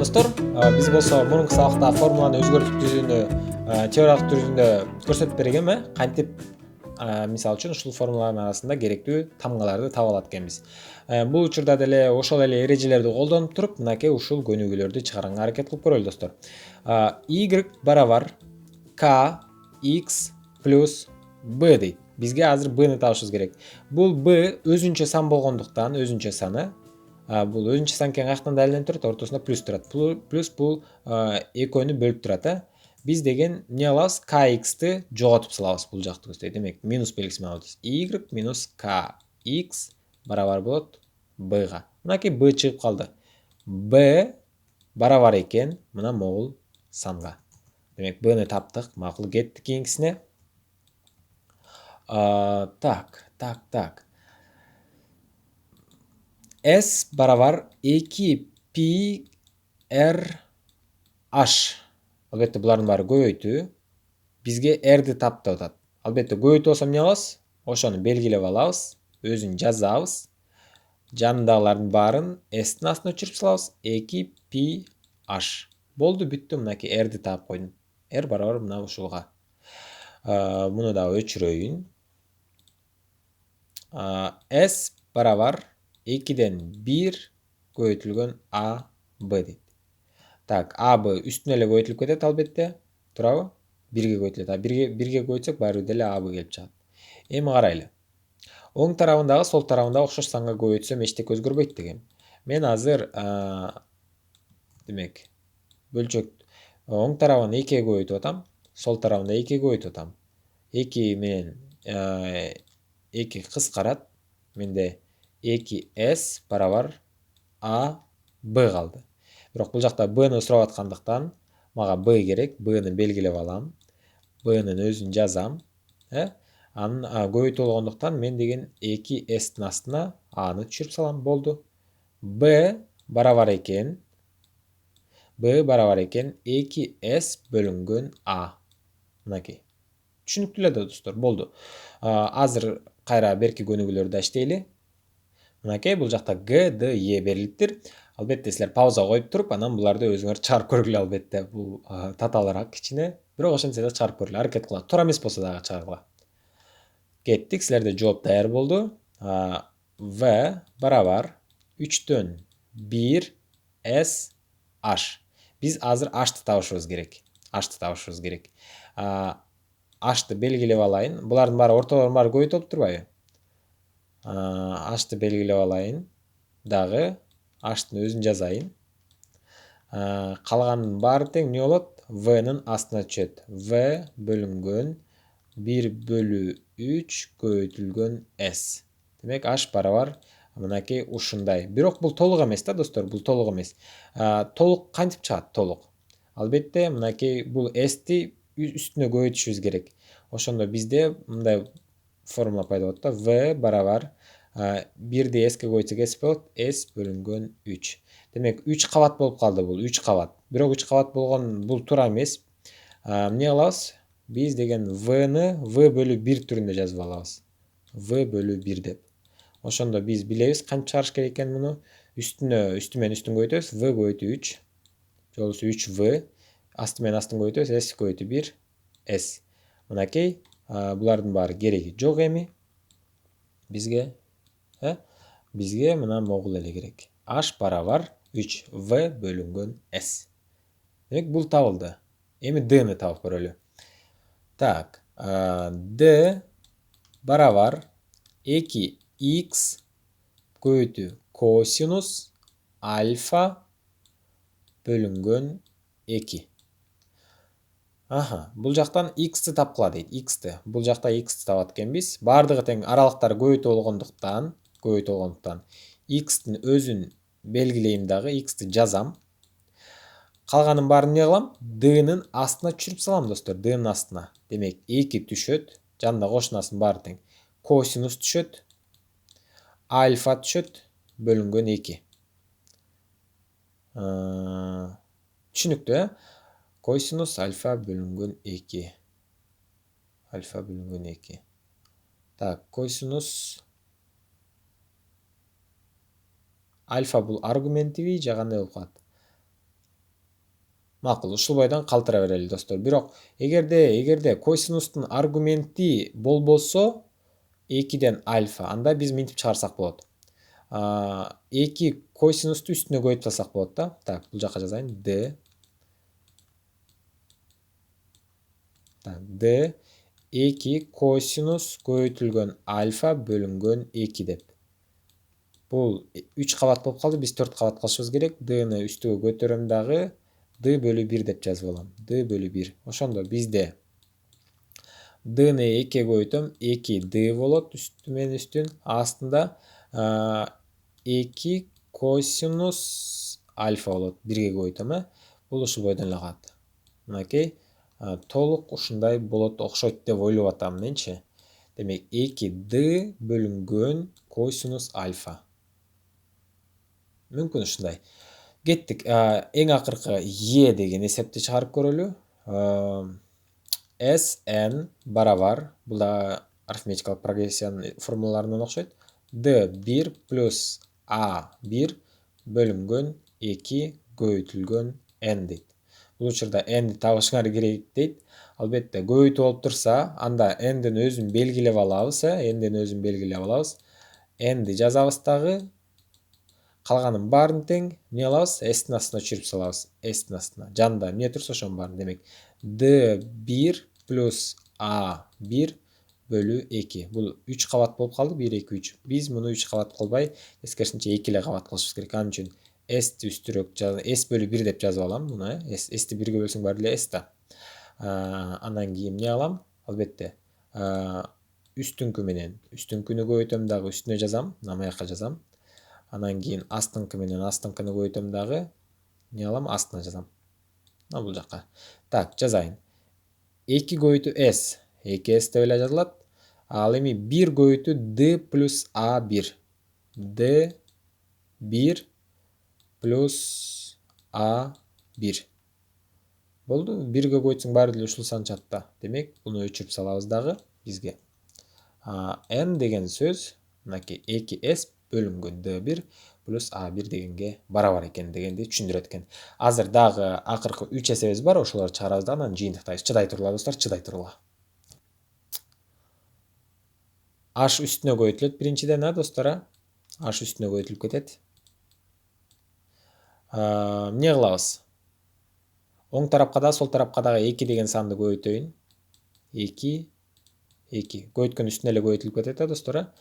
достор, биз болсо мурунку сабакта формуланы өзгөртүп түзүүнү теориялык түрүндө көрсөтүп бергем, кантип мисалы үчүн ушул формулалардын арасында керектүү тамгаларды таба алат экенбиз. Бул учурда деле ошол эле эрежелерди колдонуп туруп, мынакей ушул көнүгүүлөрдү чыгарганга аракет кылып көрөлү достор. Y барабар k x плюс b дейт. Бизге азыр b-ны табышыбыз керек. Бул b өзүнчө сан болгондуктан, өзүнчө саны, бул өзүнчө сан экен каяктан далилденип турат, ортосунда плюс турат. Плюс бул экөөнү бөлүп турат. Биз деген эмне алабыз? Kx'ти жоготуп салабыз бул жакты көздөй. Демек, минус белгиси менен алабыз. Y минус kx барабар болот b-га. Мынакей b чыгып калды. b барабар экен мына могул санга. Демек, b-ны таптык. Макул, кеттик кийинкисине. Так. S барабар 2π RH. Албетте булардын баары көбөйтүү. Бизге R-ди тап деп атат. Албетте көбөйтүү болсо эмне кылабыз? Ошону белгилеп алабыз, өзүн жазабыз. Жанындагылардын баарын S-тин астына өчүрүп салабыз. 2πH. Болду, бүттү. Мынакей R-ди таап койдум. R барабар мына ушулга. Муну да өчүрөйүн. S барабар 2ден 1 көбөйтүлгөн AB дейт. Так, AB үстүнө эле көбөйтүлүп кетет албетте. Туурабы? 1ге көбөйтүлөт. 1ге көбөйтсөк баары деле AB келип чыгат. Эми карайлы. Оң тарабындагы сол тарабындагы окшош санга көбөйтсөм эчтеке өзгөрбөйт дегем. Мен азыр демек бөлчөк оң тарабын 2ге көбөйтүп атам, сол тарабын да 2ге көбөйтүп атам. 2 менен 2 кыскарат. Менде 2S барабар AB калды. Бирок бул жакта b-ны сурап аткандыктан мага b керек. b-ны белгилеп алам. b-нын өзүн жазам. Анын көбөйтүү болгондуктан мен деген 2S-тин астына a-ны түшүрүп салам. Болду. b барабар экен 2S бөлүнгөн a. Мынакей. Түшүнүктүү эле достор. Болду. Азыр кайра берки көнүгүүлөрдү иштейли. Мынакей бул жакта G, D, E берилиптир. Албетте силер пауза коюп туруп, анан буларды өзүңөр чыгарып көргүлө. Албетте бул татаалыраак кичине, бирок ошентсе да чыгарып көргүлө. Аракет кыла. Туура эмес болсо дагы чыгаргыла. Кеттик, силерде жооп даяр болду. V барабар 3дөн 1 S H. Биз азыр H-ты табышыбыз керек. H-ты белгилеп алайын. Булардын баары ортолордун баары көбөйт болуп турбайбы? H-ты белгилеп алайын. Дагы H-тын өзүн жазайын. Калганын баары тең эмне болот? V-нын астына түшөт. V бөлүнгөн 1/3 көбөйтүлгөн S. Демек, H барабар мынакей ушундай. Бирок бул толук эмес да, достор, бул толук эмес. Толук кантип чыгат? Толук. Албетте, мынакей бул S-ти үстүнө көбөйтүшүбүз керек. Ошондо бизде мындай формула пайда болот да. V барабар 1ди S-ке көбөйтсөк S болот. S бөлүнгөн 3. Демек, 3 кабат болуп калды бул, 3 кабат. Бирок 3 кабат болгон бул туура эмес. Эмне кылабыз? Биз деген V-ны V бөлү 1 түрүндө жазып алабыз. V бөлү 1 деп. Ошондо биз билебиз кантип чыгарыш керек экен муну. Үстү менен үстүн көбөйтөбүз. V көбөйтүү 3. Жолусу 3V. Асты менен астын көбөйтөбүз. S көбөйтүү 1. S. Мынакей, булардын баары кереги жок эми. Бизге мына могул эле керек. H барабар 3V бөлүнгөн S. Демек, бул табылды. Эми D-ны табып көрөлү. Так, D барабар 2x көбөйтүү косинус альфа бөлүнгөн 2. Бул жактан x-ти тапкыла дейт. X-ти. Бул жакта x-ти табат экенбиз. Бардыгы тең, аралыктар көбөйтүү болгондуктан x-тин өзүн белгилейм дагы, x-ти жазам. Калганын баарын эмне кылам? D-нын астына түшүрүп салам, достор. D-нын астына. Демек, 2 түшөт. Жанында кошунасын баары тең. Косинус түшөт. Альфа түшөт. Бөлүнгөн 2. Түшүнүктүү, Косинус альфа бөлүнгөн 2. Так, косинус альфа бул аргументиби же кандай болуп калат? Макул, ушул бойдон калтыра берели достор. Бирок эгерде косинустун аргументи болбосо 2ден альфа, анда биз мынтип чыгарсак болот. 2 косинусту үстүнө көйүп салсак болот да. Так, бул жака жазайын. D 2 косинус көйүтүлгөн альфа бөлүнгөн 2 деп. Бул 3 кабат болуп калды, биз 4 кабат кылышыбыз керек. D-ны үстүгө көтөрөм дагы D бөлү 1 деп жазып алам. D бөлү 1. Ошондо бизде D-ны 2-ге көйүтөм, 2D болот үстү менен үстүн. Астында 2 косинус альфа болот. 1-ге көйүтөм, Бул ушул бойдон эле калат. Мынакей толук ушундай болот окшойт деп ойлоп атам менчи. Демек 2D бөлүнгөн косинус альфа. Мүмкүн ушундай. Кеттик. Эң акыркы E деген эсепти чыгарып көрөлү. Sn барабар, бул да арифметикалык прогрессиянын формулаларынан окшойт. D1 плюс A1 бөлүнгөн 2 көбөйтүлгөн n дейт. Бул учурда n'ди табышыңар керек дейт. Албетте көбөйтүү болуп турса, анда n'дин өзүн белгилеп алабыз, n'ди жазабыз дагы. Калганын баарын тең эмне алабыз? S'тин астына түшүрүп салабыз. S'тин астына. Жанында эмне турса ошонун баарын. Демек D1 плюс A1 бөлү 2. Бул 3 кабат болуп калды. 1, 2, 3. Биз муну 3 кабат кылбай, тескерисинче 2 эле кабат кылышыбыз керек. Анын үчүн S'ти үстүрөөк S бөлү 1 деп жазып алам муну. S'ти 1ге бөлсөң баары эле S да. Андан кийин эмне алам? Албетте үстүнкү менен үстүнкүнү көбөйтөм дагы үстүнө жазам. Мына жака жазам. Анан кийин астыңкы менен астыңкыны көбөйтөм дагы. Не алам? Астына жазам. Бул жака. Так, жазайын. 2 көбөйтүү S. 2S деп эле жазылат. Ал эми 1 көбөйтүү D плюс A1. D1 плюс A1. Болду. 1ге көбөйтсөң баары эле ушул санчат да. Демек, буну өчүрүп салабыз дагы бизге. N деген сөз мынакей 2S бөлүнгөн D1 плюс A1 дегенге барабар экен дегенди түшүндүрөт экен. Азыр дагы акыркы 3 эсебиз бар, ошолорду чыгарабыз да, анан жыйынтыктайбыз. Чыдай тургула достор, чыдай тургула. H үстүнө көбөйтүлөт биринчиден, достор, H үстүнө көбөйтүлүп кетет. Эмне кылабыз? Оң тарапка да, сол тарапка дагы 2 деген санды көбөйтөйүн. 2 көбөйткөн үстүнө эле көбөйтүлүп кетет да, достор.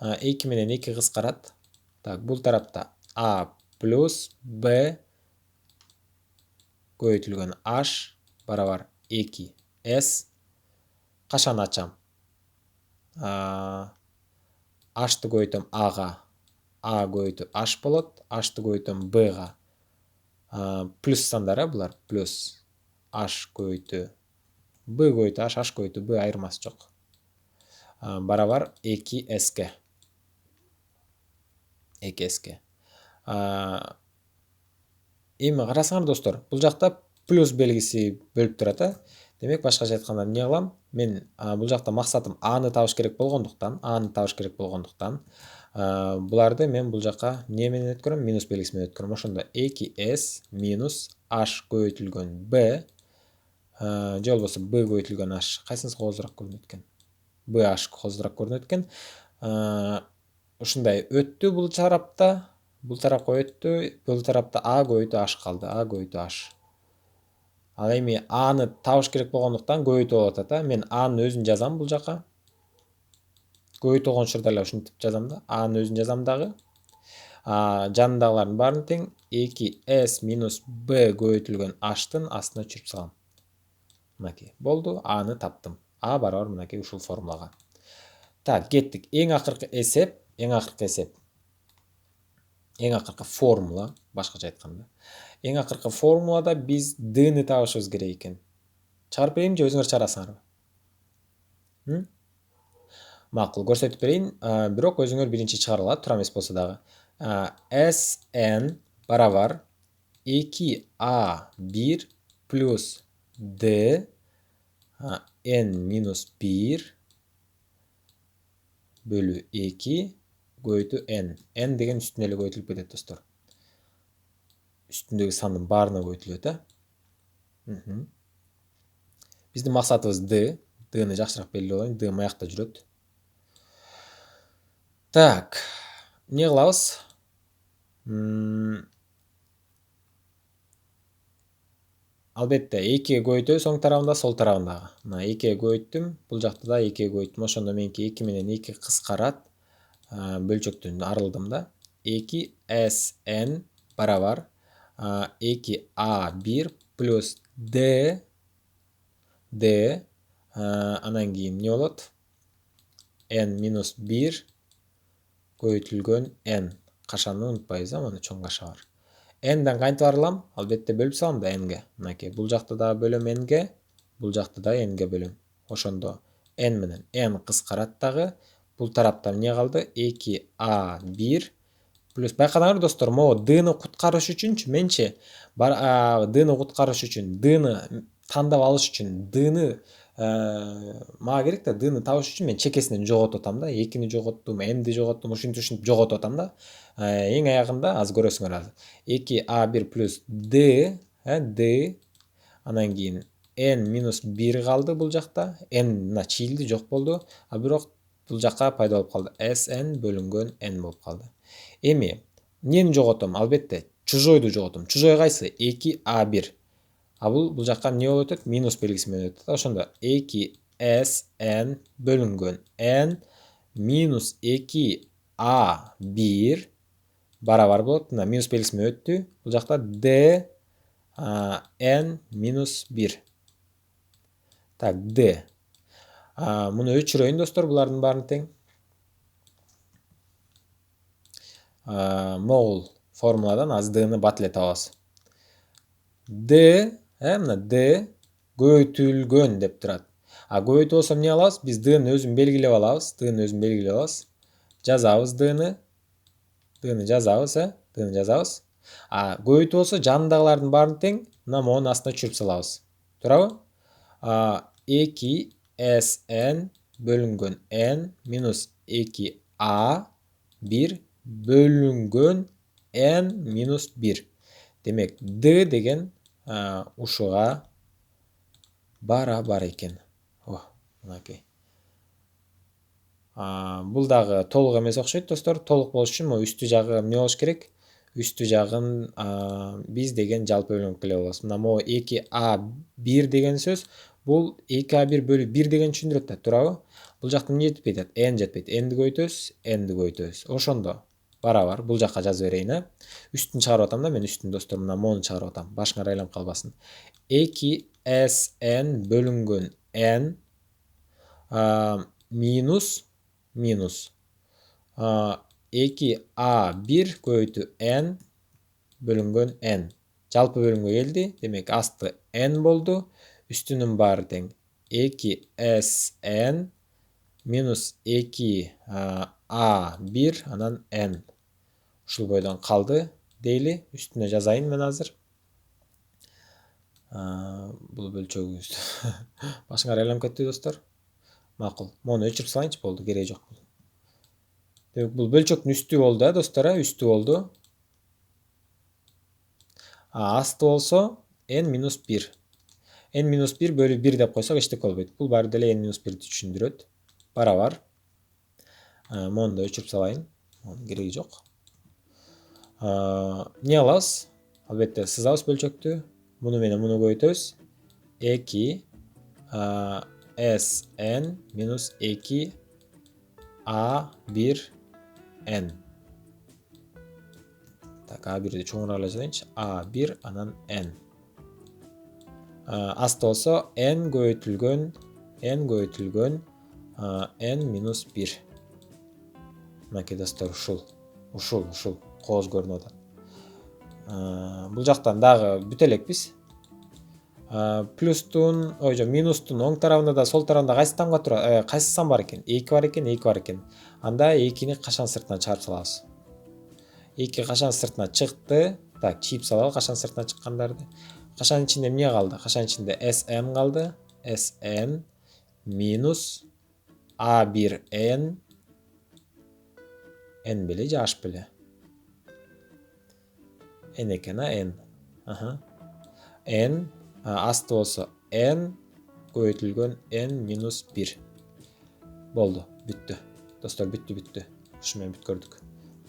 2 менен 2 кыскарат. Так, бул тарапта A плюс B көбөйтүлгөн H барабар 2S. Качан ачам? H'ты көбөйтөм A'га. A көбөйтүү H болот. H'ты көбөйтөм B'га. Плюс сандар, булар плюс H көбөйтүү B көбөйтүү H, H көбөйтүү B айырмасы жок. Барабар 2S'ке. 2S'ке. Эми карасаңар достор, бул жакта плюс белгиси бөлүп турат. Демек, башкача айтканда эмне кылам? Мен бул жакта максатым A'ны табыш керек болгондуктан, буларды мен бул жака эмне менен өткөрөм? Минус белгиси менен өткөрөм. Ошондо 2S минус H көбөйтүлгөн B, же болбосо B көбөйтүлгөн H. Кайсынысы коозураак көрүнөт экен? BH коозураак көрүнөт экен. Ушундай өттү бул тарапта. Бул тарапка өттү. Бул тарапта A көбөйтүү H калды. A көбөйтүү H. Ал эми A'ны табыш керек болгондуктан көбөйтүү болуп атат. Мен A'нын өзүн жазам бул жака. Көбөйтүү болгон учурда эле ушинтип жазам да. A'нын өзүн жазам дагы. Жанындагылардын баарын тең 2S минус B көбөйтүлгөн H'тын астына түшүрүп салам. Мынакей болду. A'ны таптым. A барабар мынакей ушул формулага. Так, кеттик. Эң акыркы формула, башкача айтканда. Эң акыркы формулада биз D'ны табышыбыз керек экен. Чыгарып берейинби же өзүңөр чыгарасыңарбы? Макул, көрсөтүп берейин. Бирок өзүңөр биринчи чыгаргыла, туура эмес болсо дагы. Sn барабар 2A1 плюс D n минус 1 бөлү 2 көбөйтүү n. N деген үстүнө эле көбөйтүлүп кетет, достор. Үстүндөгү сандын баарына көбөйтүлөт, Биздин максатыбыз d. D'ны жакшыраак белгилеп алайын. D маякта жүрөт. Так. Эмне кылабыз? Албетте 2-ге көбөйтөбүз оң тарабында, сол тарабындагы. Мына 2-ге көбөйттүм, бул жакта да 2-ге көбөйттүм. Ошондо меники 2 менен 2 кыскарат. Бөлчөктөн арылдым да. 2sn барабар 2a1 плюс d анан кийин эмне болот? n минус 1 көбөйтүлгөн n. Кашаны унутпайбыз, мына чоң каша бар. N'ден кантип арылам? Албетте бөлүп салам да n'ге. Мынакей бул жакта да бөлөм n'ге, бул жакта да n'ге бөлөм. Ошондо n менен n кыскарат дагы. Бул тарапта эмне калды? 2a1 плюс байкадыңар достор, могу d'ны куткарыш үчүнчү менчи d'ны куткарыш үчүн, d'ны тандап алыш үчүн, d'ны мага керек да, d'ны табыш үчүн мен чекесинен жоготуп атам да. 2-ни жоготтум, n'ди жоготтум, ушинтип жоготуп атам да. Эң аягында азыр көрөсүңөр азыр. 2a1 плюс d, d анан кийин n минус 1 калды бул жакта. N мына чийилди, жок болду. А бирок бул жакка пайда болуп калды. Sn бөлүнгөн n болуп калды. Эми эмнени жоготом? Албетте чужойду жоготом. Чужой кайсы? 2a1. А бул жакка эмне болуп өтөт? Минус белгиси менен өтөт. Ошондо 2sn бөлүнгөн n минус 2a1 барабар болот. Мына минус белгиси менен өттү. Бул жакта d n минус 1. Так, d. Муну өчүрөйүн достор, булардын баарын тең. Могул формуладан азыр d-ны бат эле табабыз. d, мына d көбөйтүлгөн деп турат. Көбөйтүү болсо эмне алабыз? Биз d-ны өзүн белгилеп алабыз. Жазабыз d-ны. D-ны жазабыз, d-ны жазабыз. Көбөйтүү болсо жанындагылардын баарын тең мына монун астына түшүрүп салабыз. Туурабы? 2sn бөлүнгөн n минус 2a1 бөлүнгөн n минус 1. Демек, d деген ушуга барабар экен. Мынакей. Бул дагы толук эмес окшойт достор. Толук болуш үчүн могу үстү жагы эмне болуш керек? Үстү жагын биз деген жалпы бөлүнүп келе болобуз. Мына могу 2a1 деген сөз бул 2a1 бөлү 1 деген түшүндүрөт да, туурабы? Бул жакта эмне жетпейт? N жетпейт. N'ди көбөйтөбүз. Ошондо барабар бул жакка жазып берейин, Үстүн чыгарып атам да, мен үстүн достор, мына мону чыгарып атам. Башыңар айланып калбасын. 2sn бөлүнгөн n минус 2a1 көбөйтүү n бөлүнгөн n. Жалпы бөлүнгө келди. Демек, асты n болду. Үстүнүн баары тең 2sn минус 2a1 анан n. Ушул бойдон калды дейли. Үстүнө жазайын мен азыр. Бул бөлчөгүбүз. Башыңар айланып кетти достор. Макул. Мону өчүрүп салайынчы, болду, кереги жок. Демек, бул бөлчөктүн үстү болду, достор, үстү болду. Асты болсо n минус 1. N минус 1 бөлү 1 деп койсок эчтеке болбойт. Бул баары деле n минус 1 түшүндүрөт. Барабар. Мону да өчүрүп салайын. Монун кереги жок. Эмне алабыз? Албетте сызабыз бөлчөктү. Муну менен муну көбөйтөбүз. 2sn минус 2a1n. Так, a1'ди чоңураак эле жазайынчы. a1 анан n. Асты болсо n көбөйтүлгөн n минус 1. Мынакей достор, ушул кооз көрүнүп атат. Бул жактан дагы бүтө элекпиз. Плюстун, минустун оң тарабында да, сол тарабында кайсы тамга турат? Кайсы сан бар экен? 2 бар экен. Анда 2-ни кашан сыртына чыгарып салабыз. 2 кашан сыртына чыкты. Так, чийип салалы кашан сыртына чыккандарды. Кашанын ичинде эмне калды? Кашанын ичинде sn калды. Sn минус a1n. N беле же h беле? N экен, n. N асты болсо n көбөйтүлгөн n минус 1 болду. Бүттү достор, бүттү. Ушу менен бүт көрдүк.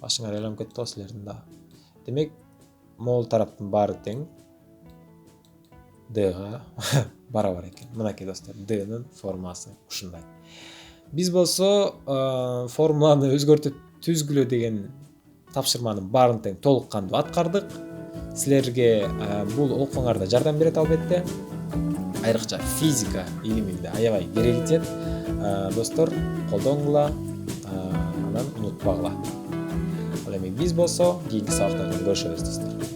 Башыңар айланып кетти го силердин да. Демек могул тараптын баары тең d-га барабар экен. Мынакей достор, d-нын формасы ушундай. Биз болсо формуланы өзгөртүп түзгүлө деген тапшырманын баарын тең толук кандуу аткардык. Силерге бул окууңарда жардам берет албетте. Айрыкча физика илиминде аябай кереги тиет. Достор, колдоңула, анан унутпагыла. Ал эми биз болсо кийинки сабактарда көрүшөбүз достор.